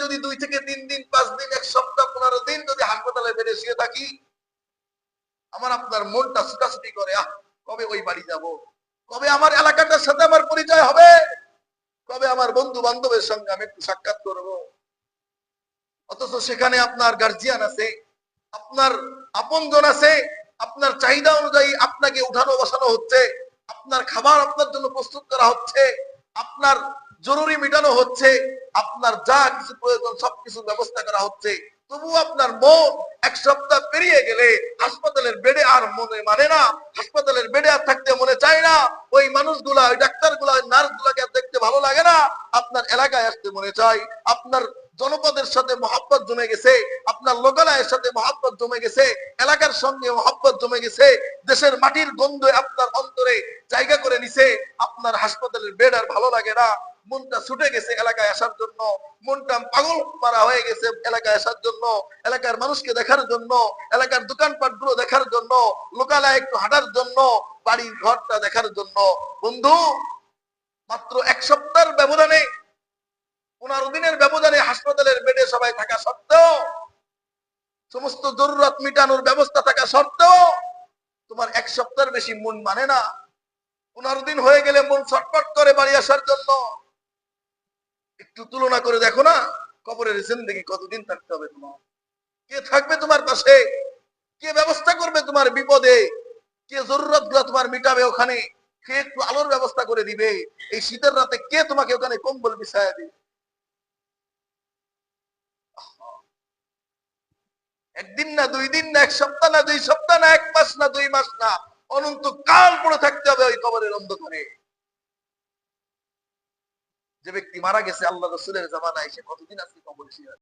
যদি 2 থেকে 3 দিন 5 দিন 1 সপ্তাহ 15 দিন যদি হাসপাতালে বেডে শুয়ে থাকি, আমার আপনার মনটা ছুটাছুটি করে, কবে ওই বাড়ি যাব, কবে আমার এলাকাটার সাথে আমার পরিচয় হবে, কবে আমার বন্ধু বান্ধবের সঙ্গে আমি একটু সাক্ষাৎ করব। অথচ সেখানে আপনার গার্জিয়ান আছে, আপনার আপনজন আছে, আপনার চাহিদা অনুযায়ী আপনাকে উঠানো বসানো হচ্ছে, আপনার খাবার আপনার জন্য প্রস্তুত করা হচ্ছে, আপনার জরুরি মেটানো হচ্ছে, আপনার যা কিছু প্রয়োজন সবকিছু ব্যবস্থা করা হচ্ছে। তবু আপনার মন 1 সপ্তাহ পেরিয়ে গেলে হাসপাতালের বেডে আর মনে মানে না, হাসপাতালের বেডে আর থাকতে মনে চায় না, ওই মানুষগুলা, ওই ডাক্তারগুলা, ওই নার্সগুলাকে আর দেখতে ভালো লাগে না, আপনার এলাকায় আসতে মনে চায়। আপনার জনপদের সাথে মহব্বত জমে গেছে, আপনার লোকালয়ের সাথে মহব্বত জমে গেছে, এলাকার সঙ্গে মহব্বত জমে গেছে, দেশের মাটির গন্ধ আপনার অন্তরে জায়গা করে নিছে। আপনার হাসপাতালের বেড আর ভালো লাগে না, মনটা ছুটে গেছে এলাকায় আসার জন্য, মনটা পাগল মারা হয়ে গেছে এলাকায় আসার জন্য, এলাকার মানুষকে দেখার জন্য, এলাকার দোকানপাট গুলো দেখার জন্য, লোকালয়ে একটু হাঁটার জন্য, বাড়ির ঘরটা দেখার জন্য। বন্ধু, মাত্র 1 সপ্তাহের ব্যবধানে, 15 দিনের ব্যবধানে হাসপাতালের বেডে সবাই থাকা সত্ত্বেও, সমস্ত জরুরত মিটানোর ব্যবস্থা থাকা সত্ত্বেও তোমার 1 সপ্তাহের বেশি মন মানে না। 15 দিন হয়ে গেলে মন ছটফট করে বাড়ি আসার জন্য। একটু তুলনা করে দেখো না, কবরের জিন্দেগি কতদিন থাকতে হবে তোমার? কে থাকবে তোমার পাশে? কে ব্যবস্থা করবে তোমার বিপদে? কে জরুরত গুলা তোমার মিটাবে ওখানে? কে একটু আলোর ব্যবস্থা করে দিবে? এই শীতের রাতে কে তোমাকে ওখানে কম্বল বিছায়া দিবে? একদিন না, 2 দিন না, 1 সপ্তাহ না, 2 সপ্তাহ না, 1 মাস না, 2 মাস না, অনন্ত কাল পড়ে থাকতে হবে ওই কবরের অন্ধকারে। যে ব্যক্তি মারা গেছে আল্লাহ রাসূলের জামানায়, সে কতদিন আজকে কবরে শুয়ে আছে?